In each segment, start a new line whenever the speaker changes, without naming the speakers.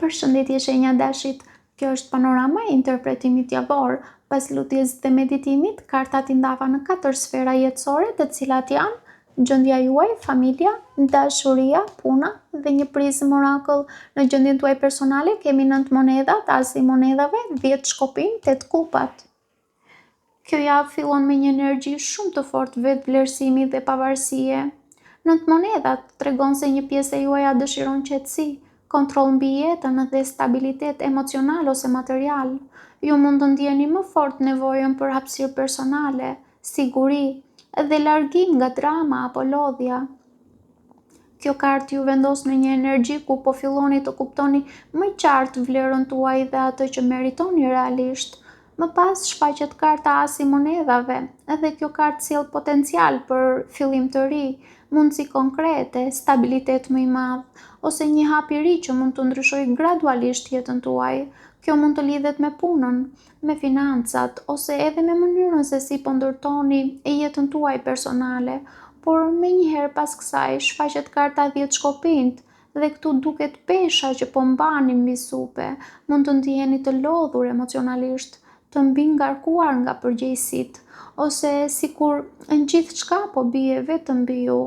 Përshëndetje shenja dashit, kjo është panorama e interpretimit javor. Pas lutjes dhe meditimit, kartat i ndava në 4 sfera jetësore, të cilat janë gjendja juaj, familja, dashuria, puna dhe një prizmë orakull. Në gjendjen tuaj personale kemi 9 monedhat, asi i monedhave, 10 shkopin, 8 kupat. Kjo javë fillon me një energji shumë të fortë vetvlerësimi dhe pavarësie. 9 monedhat tregon se një pjesë e juaja dëshiron qetësi, kontroll mbi jetën dhe stabilitet emocional ose material. Ju mund të ndjeni më fort nevojën për hapësirë personale, siguri dhe largim nga drama apo lodhja. Kjo kartë ju vendos në një energji ku po filloni të kuptoni më qartë vlerën tuaj dhe atë që meritoni realisht. Më pas shfaqet karta asi monedhave, edhe kjo kartë sjell potencial për fillim të ri, mundësi konkrete, stabilitet më i madh, ose një hap i ri që mund të ndryshojë gradualisht jetën tuaj. Kjo mund të lidhet me punën, me financat, ose edhe me mënyrën se si po ndërtoni jetën tuaj personale, por menjëherë pas kësaj shfaqet karta 10 shkopinjt, dhe këtu duket pesha që po mbani mbi supe, mund të ndiheni të lodhur emocionalisht, të mbi ngarkuar nga përgjegjësitë, ose sikur gjithçka po bie vetëm mbi ju.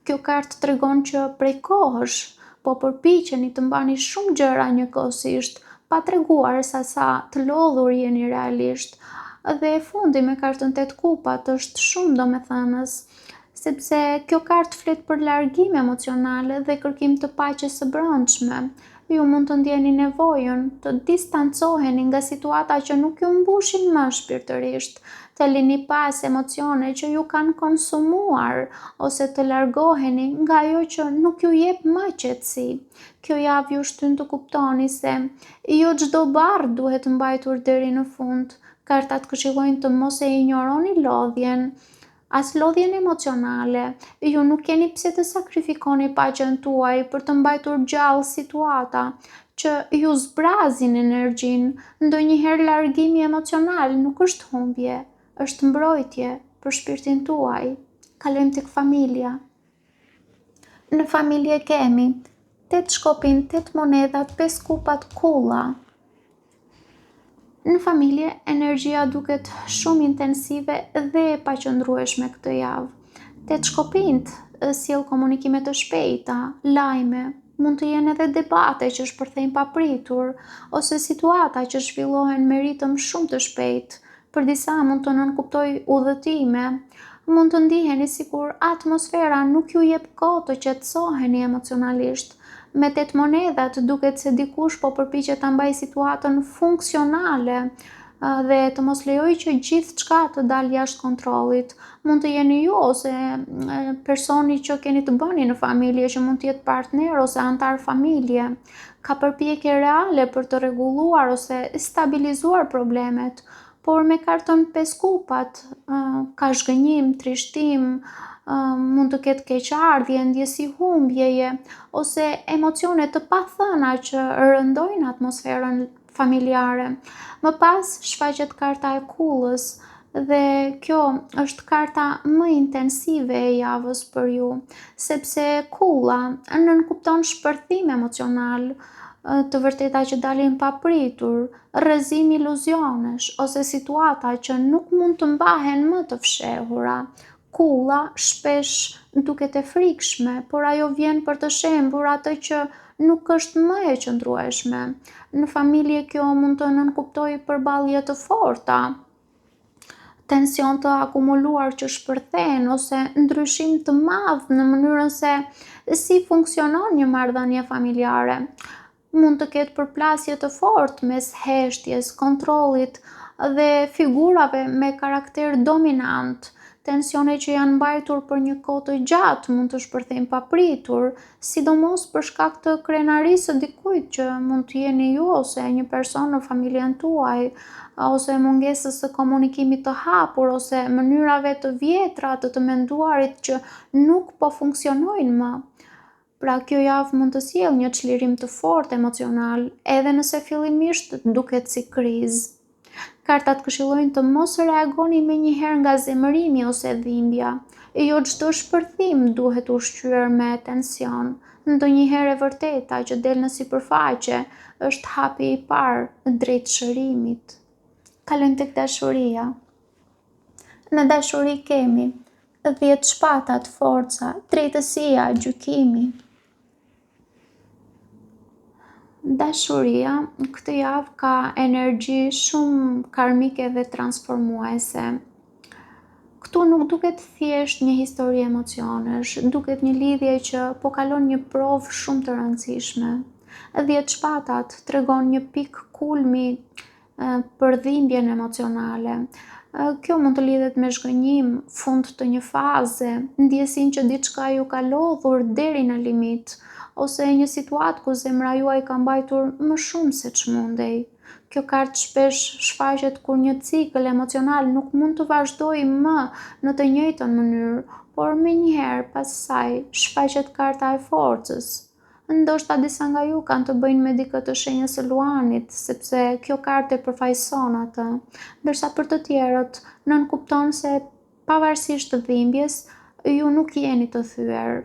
Kjo kartë tregon që prej kohësh po përpiqeni të mbani shumë gjëra njëkohësisht, pa treguar sa të lodhur jeni realisht. Dhe e fundi me kartën 8 kupat është shumë domethënës, sepse kjo kartë flet për largim emocional dhe kërkim të paqes së brendshme. Ju mund të ndjeni nevojën të distancoheni nga situata që nuk ju mbushin më shpirtërisht, të lini pas emocione që ju kanë konsumuar, ose të largoheni nga ajo që nuk ju jep më qetësi. Kjo javë ju shtyn të kuptoni se jo çdo barr duhet mbajtur deri në fund. Kartat këshillojnë të mos e injoroni lodhjen, as lodhjen emocionale. Ju nuk keni pse të sakrifikoni paqen tuaj për të mbajtur gjallë situata që ju zbrazin energjinë. Ndonjëherë largimi emocional nuk është humbje, është mbrojtje për shpirtin tuaj. Kalojmë tek familja. Në familje kemi 8 shkopin, 8 monedhat, 5 kupat, kulla. Në familje, energjia duket shumë intensive dhe e paqëndrueshme këtë javë. 8 shkopinjt sjell komunikime të shpejta, lajme, mund të jenë edhe debate që shpërthejnë papritur, ose situata që zhvillohen me ritëm shumë të shpejt. Për disa mund të nënkuptojë udhëtime, mund të ndiheni sikur atmosfera nuk ju jep kohë të qetësoheni emocionalisht. Me 8 monedhat duket se dikush po përpiqet ta mbajë situatën funksionale dhe të mos lejojë që gjithçka të dalë jashtë kontrollit. Mund të jeni ju ose personi që keni të bëni në familje, që mund të jetë partner ose antar familje. Ka përpjekje reale për të rregulluar ose stabilizuar problemet, por me kartën 5 kupat ka zhgënjim, trishtim, mund të ketë keqardhje, ndjesi humbjeje, ose emocione të pathëna që rëndojnë atmosferën familjare. Më pas shfaqet karta e kullës, dhe kjo është karta më intensive e javës për ju, sepse kulla nënkupton shpërthim emocional, të vërteta që dalin papritur, rrezim iluzionesh, ose situata që nuk mund të mbahen më të fshehura. Kulla shpesh duket e frikshme, por ajo vjen për të shembur atë që nuk është më e qëndrueshme. Në familje kjo mund të nënkuptojë përballje të forta, tension të akumuluar që shpërthehen, ose ndryshim të madh në mënyrën se si funksionon një marrëdhënie familjare. Mund të ketë përplasje të fortë mes heshtjes, kontrollit dhe figurave me karakter dominant. Tensione që janë mbajtur për një kohë të gjatë mund të shpërthejnë papritur, sidomos për shkak të krenarisë së dikujt që mund të jeni ju ose një person në familjen tuaj, ose mungesës së komunikimit të hapur, ose mënyrave të vjetra të menduarit që nuk po funksionojnë më. Pra kjo javë mund të sjellë një çlirim të fortë emocional, edhe nëse fillimisht duket si krizë. Kartat këshillojnë të mos reagoni menjëherë nga zemërimi ose dhimbja. Jo çdo shpërthim duhet ushqyer me tension, Ndonjëherë e vërteta që del në sipërfaqe është hapi i parë drejt shërimit. Kalojmë tek dashuria. Në dashuri kemi 10 shpatat, forca, drejtësia, gjykimi. Dashuria këtë javë ka energji shumë karmike dhe transformuese. Këtu nuk duket thjesht një histori emocionesh, duket një lidhje që po kalon një provë shumë të rëndësishme. 10 shpatat tregon një pikë kulmi për dhimbjen emocionale. Kjo mund të lidhet me zhgënjim, fund të një faze, ndjesinë që diçka ju ka lodhur deri në limit, ose një situatë ku zemra juaj ka mbajtur më shumë se ç'mundej. Kjo kartë shpesh shfaqet kur një cikël emocional nuk mund të vazhdojë më në të njëjtën mënyrë, por menjëherë pas saj shfaqet karta e forcës. Ndoshta disa nga ju kanë të bëjnë me dikë të shenjës së luanit, sepse kjo kartë e përfaqëson atë, ndërsa për të tjerët nënkupton se pavarësisht të dhimbjes, ju nuk jeni të thyer.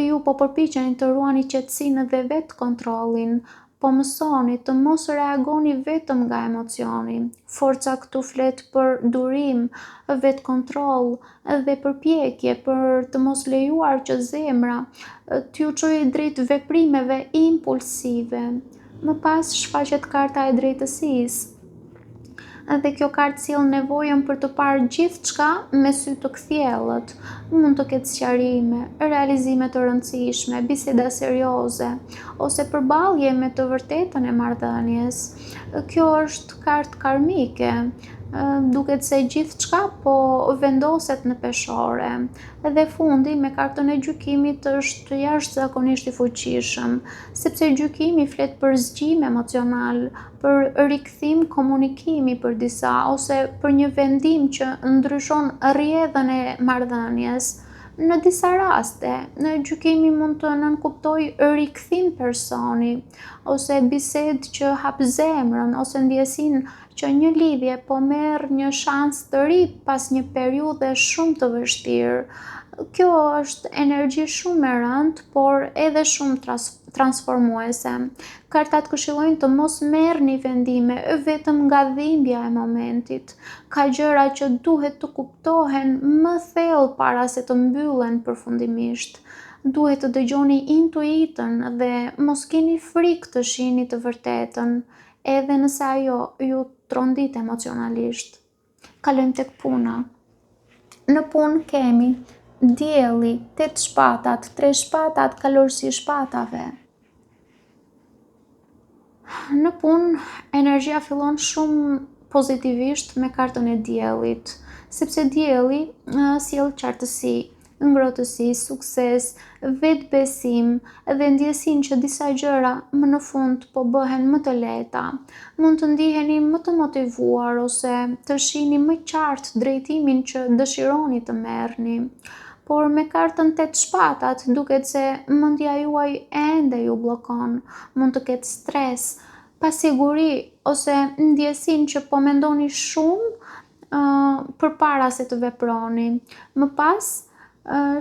Ju po përpiqeni të ruani qetësinë dhe vetë kontrollin, po mësoni të mos reagoni vetëm nga emocioni. Forca këtu flet për durim, vetë kontroll dhe përpjekje për të mos lejuar që zemra t'ju çojë drejt veprimeve impulsive. Më pas shfaqet karta e drejtësisë. Dhe kjo kartë sjell nevojën për të parë gjithçka me sy të kthjellët. Mund të ketë sqarime, realizime të rëndësishme, biseda serioze, ose përballje me të vërtetën e marrëdhënies. Kjo është kartë karmike, duket se gjithçka po vendoset në peshore. Dhe fundi me kartën e gjykimit është jashtëzakonisht i fuqishëm, sepse gjykimi flet për zgjim emocional, për rikthim komunikimi për disa, ose për një vendim që ndryshon rrjedhën e marrëdhënies. Në disa raste, gjykimi mund të nënkuptojë rikthim personi, ose bisedë që hap zemrën, ose ndjesinë që një lidhje po merr një shans të ri pas një periudhe shumë të vështirë. Kjo është energji shumë e rëndë, por edhe shumë transformuese. Kartat këshillojnë të mos merrni vendime vetëm nga dhimbja e momentit. Ka gjëra që duhet të kuptohen më thellë para se të mbyllen përfundimisht. Duhet të dëgjoni intuitën dhe mos keni frikë të shihni të vërtetën, edhe nëse ajo ju trondit emocionalisht. Kalojmë tek puna. Në punë kemi dielli, 8 shpatat, 3 shpatat, kalorësi i shpatave. Në punë, energjia fillon shumë pozitivisht me kartën e diellit, sepse dielli sjell qartësi, ngrohtësi, sukses, vetbesim dhe ndjesinë që disa gjëra më në fund po bëhen më të lehta. Mund të ndiheni më të motivuar ose të shihni më qartë drejtimin që dëshironi të merrni. Por me kartën 8 shpatat duket se mendja juaj ende ju bllokon, mund të ketë stres, pasiguri ose ndjesinë që po mendoni shumë përpara se të veproni. Më pas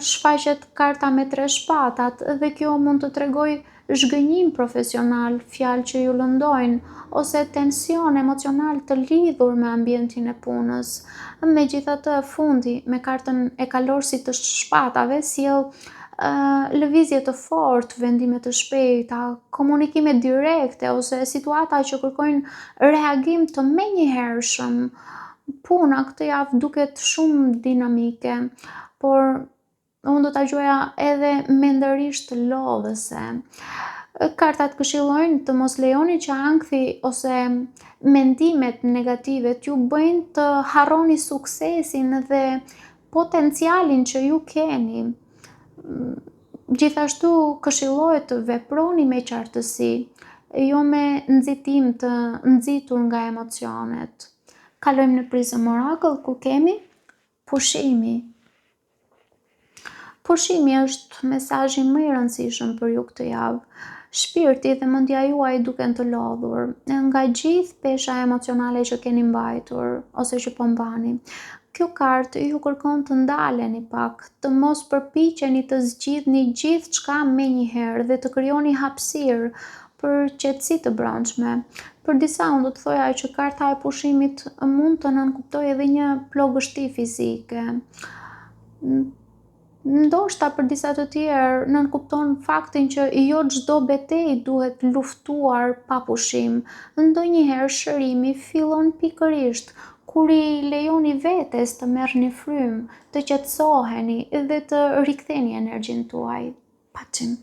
shfaqet karta me 3 shpatat dhe kjo mund të tregojë zhgënjim profesional, fjalë që ju lëndojnë, ose tension emocional të lidhur me ambientin e punës. Megjithatë, fundi me kartën e kalorësit të shpatave sjell lëvizje të fortë, vendime të shpejta, komunikime direkte ose situata që kërkojnë reagim të menjëhershëm. Puna këtë javë duket shumë dinamike, por unë do ta gjuaja edhe mendërisht lodhëse. Kartat këshillojnë të mos lejoni që ankthi ose mendimet negative t'ju bëjnë të harroni suksesin dhe potencialin që ju keni. Gjithashtu këshillohet të veproni me qartësi, jo me nxitim të nxitur nga emocionet. Kalojmë në prizën Oracle ku kemi pushimi. Pushimi është mesazhi më i rëndësishëm për ju këtë javë. shpirti dhe mendja juaj duken të lodhur nga gjithë pesha emocionale që keni mbajtur ose që po mbani. Kjo kartë ju kërkon të ndaleni pak, të mos përpiqeni të zgjidhni gjithçka menjëherë dhe të krijoni hapësirë për qetësi të brendshme. Për disa unë do të thoja që karta e pushimit mund të nënkuptojë edhe një plogështi fizike. Ndoshta për disa të tjerë nënkupton faktin që jo çdo betejë duhet luftuar pa pushim. Ndonjëherë shërimi fillon pikërisht kur i lejoni vetes të merrni frymë, të qetësoheni dhe të riktheni energjinë tuaj. Paçim.